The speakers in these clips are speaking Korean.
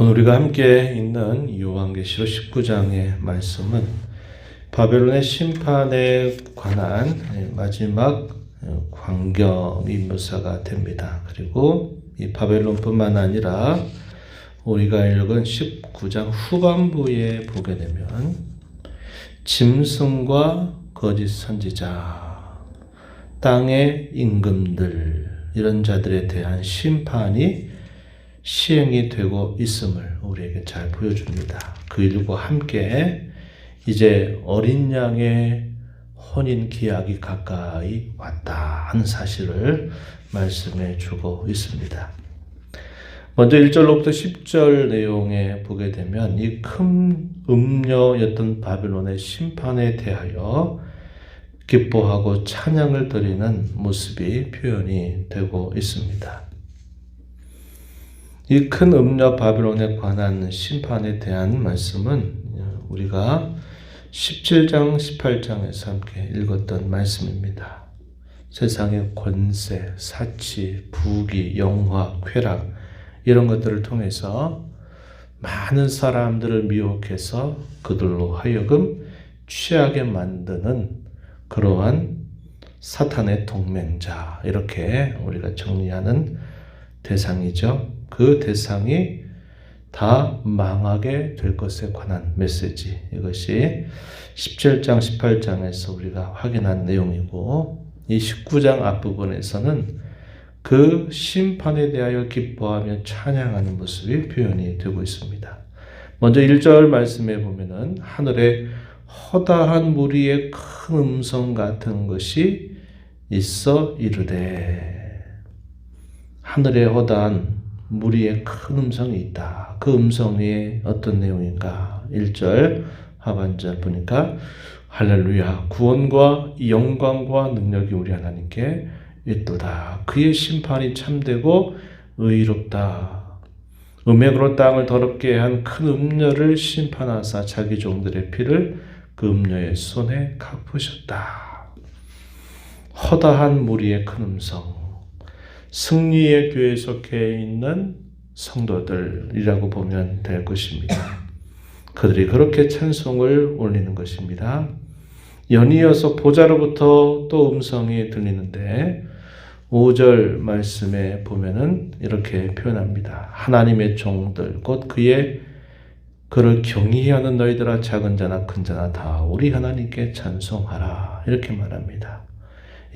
오늘 우리가 함께 읽는 요한계시록 19장의 말씀은 바벨론의 심판에 관한 마지막 광경이 묘사가 됩니다. 그리고 이 바벨론뿐만 아니라 우리가 읽은 19장 후반부에 보게 되면 짐승과 거짓 선지자, 땅의 임금들 이런 자들에 대한 심판이 시행이 되고 있음을 우리에게 잘 보여줍니다. 그 일과 함께 이제 어린 양의 혼인 기약이 가까이 왔다 하는 사실을 말씀해 주고 있습니다. 먼저 1절로부터 10절 내용에 보게 되면 이 큰 음녀였던 바벨론의 심판에 대하여 기뻐하고 찬양을 드리는 모습이 표현이 되고 있습니다. 이 큰 음녀 바벨론에 관한 심판에 대한 말씀은 우리가 17장, 18장에서 함께 읽었던 말씀입니다. 세상의 권세, 사치, 부귀, 영화, 쾌락 이런 것들을 통해서 많은 사람들을 미혹해서 그들로 하여금 취하게 만드는 그러한 사탄의 동맹자, 이렇게 우리가 정리하는 대상이죠. 그 대상이 다 망하게 될 것에 관한 메시지, 이것이 17장, 18장에서 우리가 확인한 내용이고, 이 19장 앞부분에서는 그 심판에 대하여 기뻐하며 찬양하는 모습이 표현이 되고 있습니다. 먼저 1절 말씀에 보면은 하늘에 허다한 무리의 큰 음성 같은 것이 있어 이르되, 하늘에 허다한 무리의 큰 음성이 있다. 그 음성이 어떤 내용인가? 1절 하반절 보니까 할렐루야, 구원과 영광과 능력이 우리 하나님께 있도다. 그의 심판이 참되고 의롭다. 음행으로 땅을 더럽게 한 큰 음녀를 심판하사 자기 종들의 피를 그 음녀의 손에 갚으셨다. 허다한 무리의 큰 음성, 승리의 교회에 속해 있는 성도들이라고 보면 될 것입니다. 그들이 그렇게 찬송을 올리는 것입니다. 연이어서 보좌로부터 또 음성이 들리는데 5절 말씀에 보면은 이렇게 표현합니다. 하나님의 종들 곧 그를 경외하는 너희들아, 작은 자나 큰 자나 다 우리 하나님께 찬송하라, 이렇게 말합니다.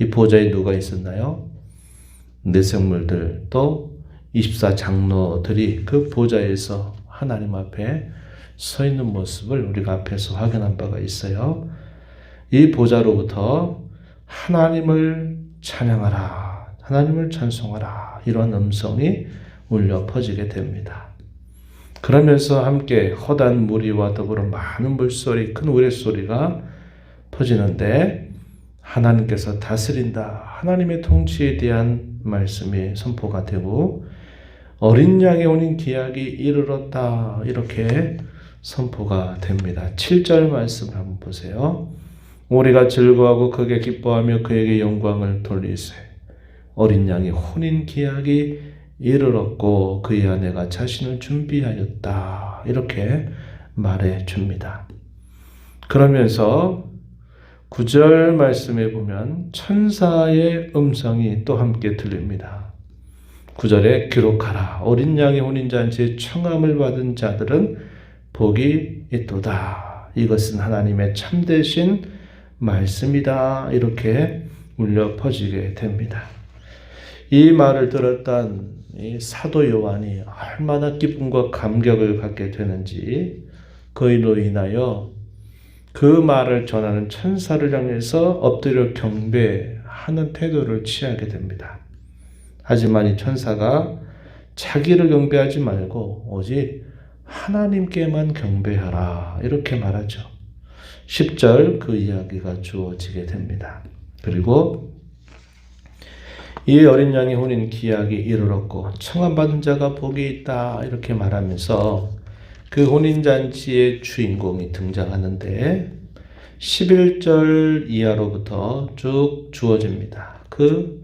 이 보좌에 누가 있었나요? 내생물들 또 24장로들이 그 보좌에서 하나님 앞에 서 있는 모습을 우리가 앞에서 확인한 바가 있어요. 이 보좌로부터 하나님을 찬양하라, 하나님을 찬송하라, 이런 음성이 울려 퍼지게 됩니다. 그러면서 함께 허다한 무리와 더불어 많은 물소리, 큰 우레소리가 퍼지는데 하나님께서 다스린다, 하나님의 통치에 대한 말씀이 선포가 되고 어린 양의 혼인 기약이 이르렀다, 이렇게 선포가 됩니다. 7절 말씀을 한번 보세요. 우리가 즐거워하고 크게 기뻐하며 그에게 영광을 돌리세. 어린 양의 혼인 기약이 이르렀고 그의 아내가 자신을 준비하였다, 이렇게 말해 줍니다. 그러면서 9절 말씀에 보면 천사의 음성이 또 함께 들립니다. 9절에 기록하라, 어린 양의 혼인잔치에 청함을 받은 자들은 복이 있도다. 이것은 하나님의 참되신 말씀이다, 이렇게 울려 퍼지게 됩니다. 이 말을 들었던 이 사도 요한이 얼마나 기쁨과 감격을 갖게 되는지, 그로 인하여 그 말을 전하는 천사를 향해서 엎드려 경배하는 태도를 취하게 됩니다. 하지만 이 천사가 자기를 경배하지 말고 오직 하나님께만 경배하라, 이렇게 말하죠. 10절 그 이야기가 주어지게 됩니다. 그리고 이 어린 양의 혼인 기약이 이르렀고 청함받은 자가 복이 있다, 이렇게 말하면서 그 혼인잔치의 주인공이 등장하는데 11절 이하로부터 쭉 주어집니다. 그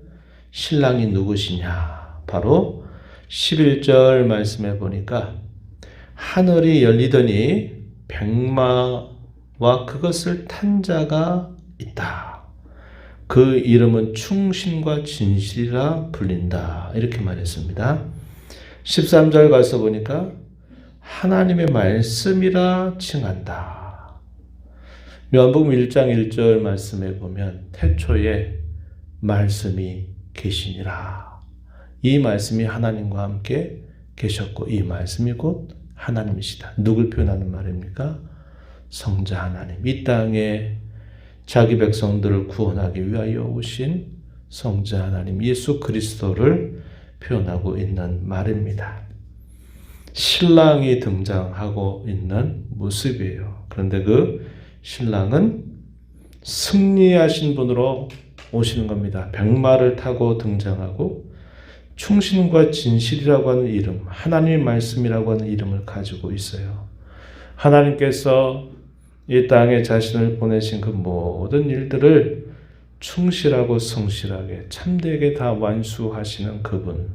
신랑이 누구시냐? 바로 11절 말씀해 보니까 하늘이 열리더니 백마와 그것을 탄 자가 있다. 그 이름은 충신과 진실이라 불린다. 이렇게 말했습니다. 13절 가서 보니까 하나님의 말씀이라 칭한다. 요한복음 1장 1절 말씀에 보면 태초에 말씀이 계시니라. 이 말씀이 하나님과 함께 계셨고 이 말씀이 곧 하나님이시다. 누굴 표현하는 말입니까? 성자 하나님. 이 땅에 자기 백성들을 구원하기 위하여 오신 성자 하나님 예수 그리스도를 표현하고 있는 말입니다. 신랑이 등장하고 있는 모습이에요. 그런데 그 신랑은 승리하신 분으로 오시는 겁니다. 백마를 타고 등장하고 충신과 진실이라고 하는 이름, 하나님의 말씀이라고 하는 이름을 가지고 있어요. 하나님께서 이 땅에 자신을 보내신 그 모든 일들을 충실하고 성실하게 참되게 다 완수하시는 그분.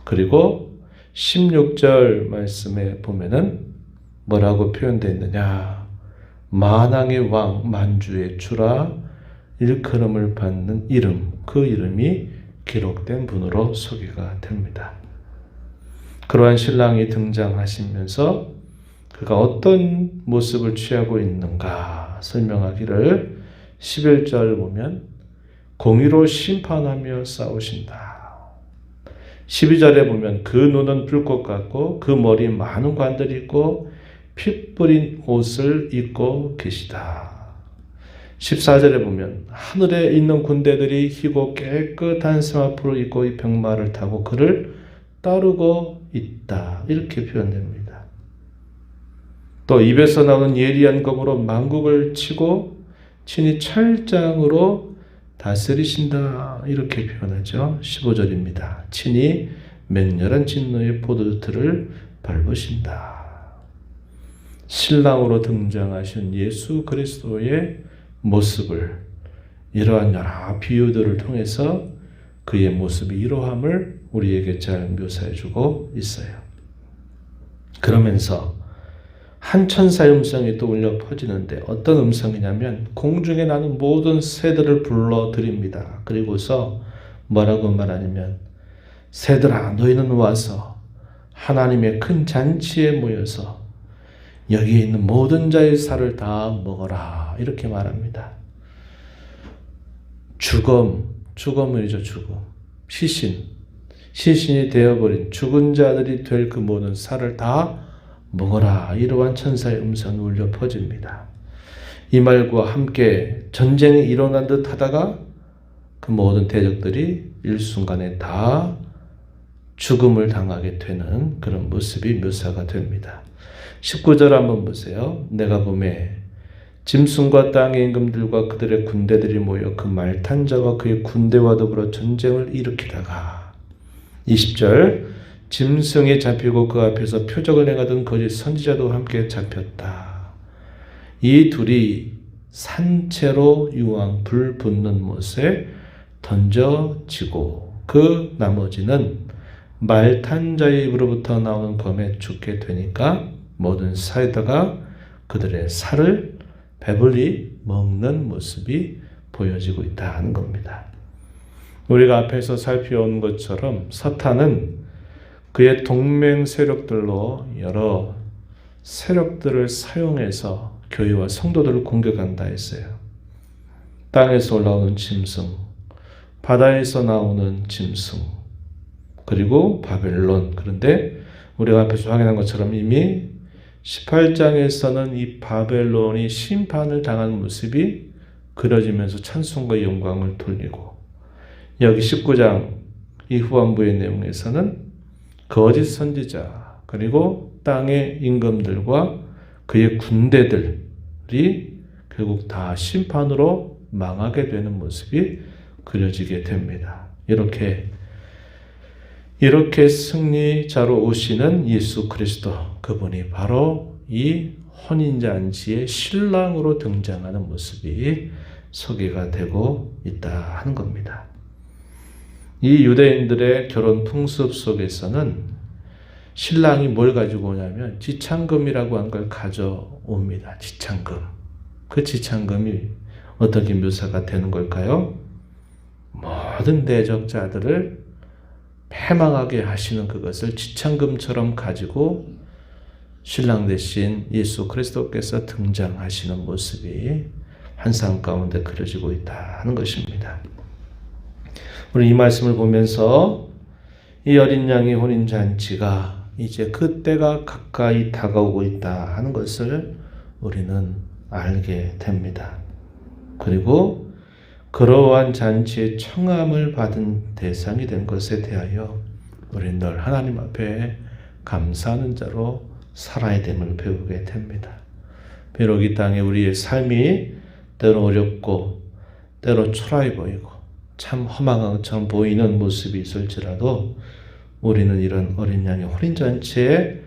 그리고 16절 말씀에 보면은 뭐라고 표현되어 있느냐. 만왕의 왕 만주의 주라 일컬음을 받는 이름, 그 이름이 기록된 분으로 소개가 됩니다. 그러한 신랑이 등장하시면서 그가 어떤 모습을 취하고 있는가 설명하기를 11절 보면 공의로 심판하며 싸우신다. 12절에 보면 그 눈은 불꽃 같고 그 머리에 많은 관들이 있고 피 뿌린 옷을 입고 계시다. 14절에 보면 하늘에 있는 군대들이 희고 깨끗한 세마포를 입고 이 백마를 타고 그를 따르고 있다. 이렇게 표현됩니다. 또 입에서 나오는 예리한 검으로 만국을 치고 친히 철장으로 다스리신다. 이렇게 표현하죠. 15절입니다. 친히 맹렬한 진노의 포도틀을 밟으신다. 신랑으로 등장하신 예수 그리스도의 모습을 이러한 여러 비유들을 통해서 그의 모습이 이러함을 우리에게 잘 묘사해주고 있어요. 그러면서 한 천사의 음성이 또 울려 퍼지는데 어떤 음성이냐면 공중에 나는 모든 새들을 불러드립니다. 그리고서 뭐라고 말하냐면 새들아 너희는 와서 하나님의 큰 잔치에 모여서 여기에 있는 모든 자의 살을 다 먹어라. 이렇게 말합니다. 죽음이죠. 죽음. 시신이 되어버린 죽은 자들이 될 그 모든 살을 다 먹어라. 이러한 천사의 음성이 울려 퍼집니다. 이 말과 함께 전쟁이 일어난 듯 하다가 그 모든 대적들이 일순간에 다 죽음을 당하게 되는 그런 모습이 묘사가 됩니다. 19절 한번 보세요. 내가 보매 짐승과 땅의 임금들과 그들의 군대들이 모여 그 말 탄 자와 그의 군대와 더불어 전쟁을 일으키다가 20절 짐승이 잡히고 그 앞에서 표적을 행하던 거짓 선지자도 함께 잡혔다. 이 둘이 산채로 유황 불 붙는 못에 던져지고 그 나머지는 말 탄 자의 입으로부터 나오는 검에 죽게 되니까 모든 사이다가 그들의 살을 배불리 먹는 모습이 보여지고 있다는 겁니다. 우리가 앞에서 살펴온 것처럼 사탄은 그의 동맹 세력들로 여러 세력들을 사용해서 교회와 성도들을 공격한다 했어요. 땅에서 올라오는 짐승, 바다에서 나오는 짐승, 그리고 바벨론. 그런데 우리가 앞에서 확인한 것처럼 이미 18장에서는 이 바벨론이 심판을 당한 모습이 그려지면서 찬송과 영광을 돌리고 여기 19장 이 후반부의 내용에서는 거짓 선지자 그리고 땅의 임금들과 그의 군대들이 결국 다 심판으로 망하게 되는 모습이 그려지게 됩니다. 이렇게 승리자로 오시는 예수 그리스도, 그분이 바로 이 혼인잔치의 신랑으로 등장하는 모습이 소개가 되고 있다 하는 겁니다. 이 유대인들의 결혼 풍습 속에서는 신랑이 뭘 가지고 오냐면 지창금이라고 한 걸 가져옵니다. 지창금. 그 지창금이 어떻게 묘사가 되는 걸까요? 모든 대적자들을 패망하게 하시는 그것을 지창금처럼 가지고 신랑 대신 예수 그리스도께서 등장하시는 모습이 환상 가운데 그려지고 있다는 것입니다. 우리 이 말씀을 보면서 이 어린 양의 혼인잔치가 이제 그때가 가까이 다가오고 있다 하는 것을 우리는 알게 됩니다. 그리고 그러한 잔치의 청함을 받은 대상이 된 것에 대하여 우리는 늘 하나님 앞에 감사하는 자로 살아야 됨을 배우게 됩니다. 비록 이 땅에 우리의 삶이 때로 어렵고 때로 초라해 보이고 참 허망한 것처럼 보이는 모습이 있을지라도 우리는 이런 어린 양의 혼인잔치에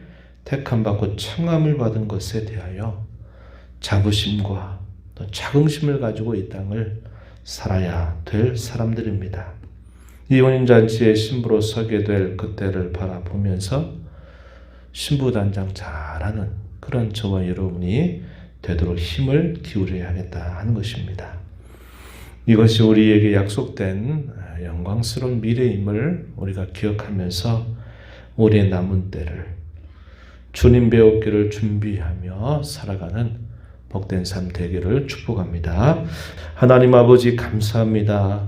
택함받고 청함을 받은 것에 대하여 자부심과 또 자긍심을 가지고 이 땅을 살아야 될 사람들입니다. 이 혼인잔치의 신부로 서게 될 그때를 바라보면서 신부단장 잘하는 그런 저와 여러분이 되도록 힘을 기울여야겠다 하는 것입니다. 이것이 우리에게 약속된 영광스러운 미래임을 우리가 기억하면서 우리의 남은 때를 주님 배우기를 준비하며 살아가는 복된 삶 되기를 축복합니다. 하나님 아버지 감사합니다.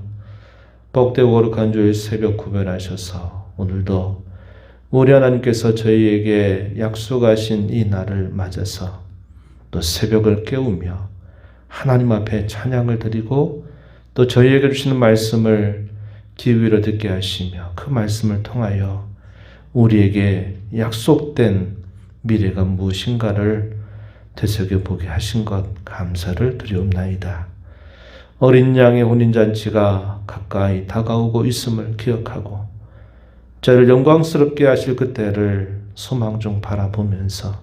복되고 거룩한 주일 새벽 구별하셔서 오늘도 우리 하나님께서 저희에게 약속하신 이 날을 맞아서 또 새벽을 깨우며 하나님 앞에 찬양을 드리고 또 저희에게 주시는 말씀을 귀 기울여 듣게 하시며 그 말씀을 통하여 우리에게 약속된 미래가 무엇인가를 되새겨보게 하신 것 감사를 드리옵나이다. 어린 양의 혼인잔치가 가까이 다가오고 있음을 기억하고 저를 영광스럽게 하실 그때를 소망 중 바라보면서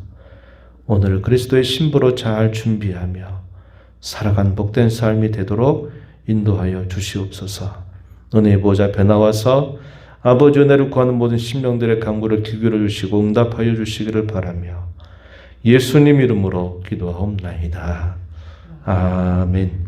오늘 그리스도의 신부로 잘 준비하며 살아간 복된 삶이 되도록 인도하여 주시옵소서. 은혜의 보좌 앞에 나와서 아버지 은혜를 구하는 모든 심령들의 간구를 기울여 주시고 응답하여 주시기를 바라며 예수님 이름으로 기도하옵나이다. 아멘.